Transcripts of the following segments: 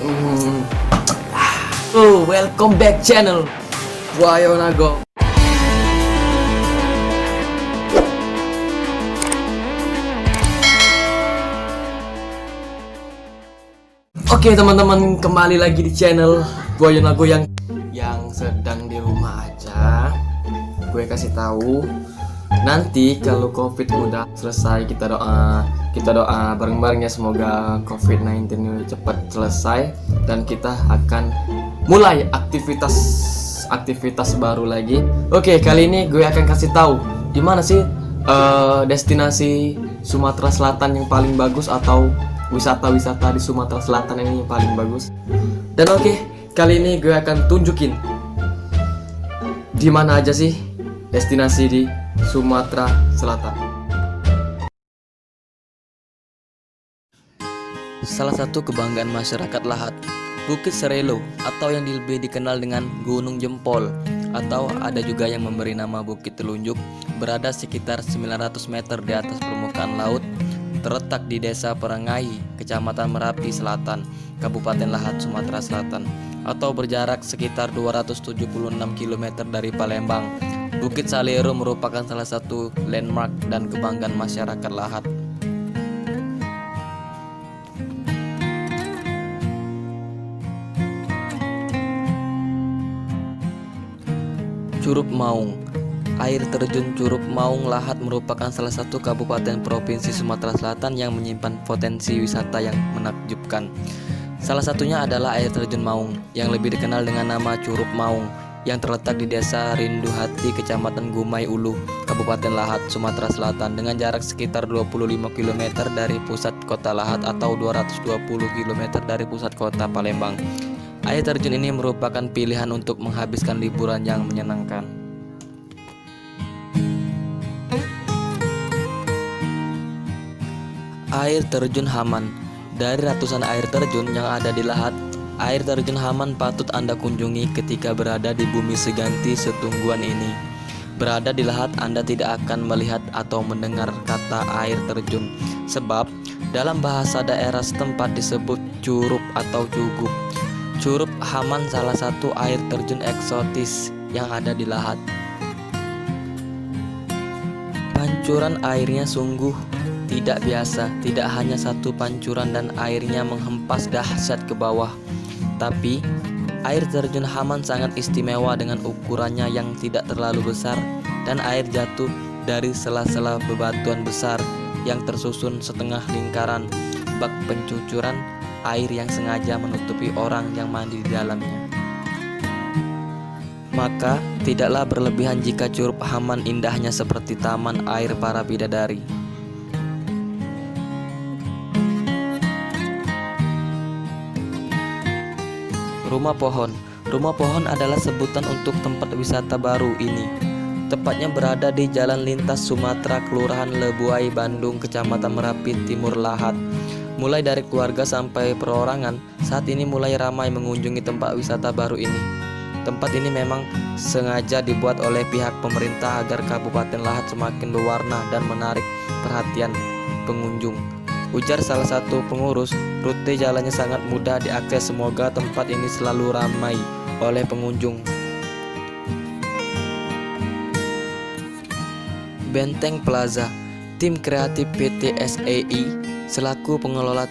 Hmm. Oh, welcome back channel Wayo Nago. Oke teman-teman, kembali lagi di channel Wayo Nago yang sedang di rumah aja. Gue kasih tahu, nanti kalau COVID udah selesai, kita doa bareng-bareng ya, semoga COVID-19 ini cepat selesai dan kita akan mulai aktivitas baru lagi. Oke, kali ini gue akan kasih tahu di mana sih destinasi Sumatera Selatan yang paling bagus, atau wisata-wisata di Sumatera Selatan ini yang paling bagus. Dan oke, kali ini gue akan tunjukin di mana aja sih destinasi di Sumatera Selatan. Salah satu kebanggaan masyarakat Lahat, Bukit Serelo, atau yang lebih dikenal dengan Gunung Jempol, atau ada juga yang memberi nama Bukit Telunjuk, berada sekitar 900 meter di atas permukaan laut, terletak di Desa Perengai, Kecamatan Merapi Selatan, Kabupaten Lahat, Sumatera Selatan, atau berjarak sekitar 276 km dari Palembang. Bukit Salero merupakan salah satu landmark dan kebanggaan masyarakat Lahat. Curug Maung. Air terjun Curug Maung Lahat merupakan salah satu kabupaten provinsi Sumatera Selatan yang menyimpan potensi wisata yang menakjubkan. Salah satunya adalah air terjun Maung, yang lebih dikenal dengan nama Curug Maung, yang terletak di Desa Rindu Hati, Kecamatan Gumai Ulu, Kabupaten Lahat, Sumatera Selatan, dengan jarak sekitar 25 km dari pusat kota Lahat atau 220 km dari pusat kota Palembang. Air terjun ini merupakan pilihan untuk menghabiskan liburan yang menyenangkan. Air terjun Haman. Dari ratusan air terjun yang ada di Lahat, air terjun Haman patut Anda kunjungi ketika berada di bumi seganti setungguan ini. Berada di Lahat, Anda tidak akan melihat atau mendengar kata air terjun, sebab dalam bahasa daerah setempat disebut curup atau cugub. Curug Haman salah satu air terjun eksotis yang ada di Lahat. Pancuran airnya sungguh tidak biasa, tidak hanya satu pancuran dan airnya menghempas dahsyat ke bawah. Tapi air terjun Haman sangat istimewa dengan ukurannya yang tidak terlalu besar dan air jatuh dari sela-sela bebatuan besar yang tersusun setengah lingkaran bak pencucuran air yang sengaja menutupi orang yang mandi di dalamnya. Maka tidaklah berlebihan jika Curug Haman indahnya seperti taman air para bidadari. Rumah Pohon. Rumah Pohon adalah sebutan untuk tempat wisata baru ini. Tepatnya berada di Jalan Lintas Sumatera, Kelurahan Lebuai, Bandung, Kecamatan Merapi Timur, Lahat. Mulai dari keluarga sampai perorangan, saat ini mulai ramai mengunjungi tempat wisata baru ini. Tempat ini memang sengaja dibuat oleh pihak pemerintah agar Kabupaten Lahat semakin berwarna dan menarik perhatian pengunjung. Ujar salah satu pengurus, rute jalannya sangat mudah diakses, semoga tempat ini selalu ramai oleh pengunjung. Benteng Plaza. Tim kreatif PT SEI selaku pengelola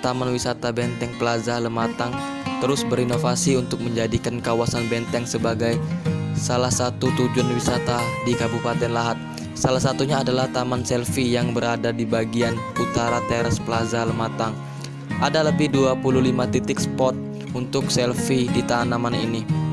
Taman Wisata Benteng Plaza Lematang terus berinovasi untuk menjadikan kawasan benteng sebagai salah satu tujuan wisata di Kabupaten Lahat. Salah satunya adalah Taman Selfie yang berada di bagian utara teras Plaza Lematang. Ada lebih 25 titik spot untuk selfie di tanaman ini.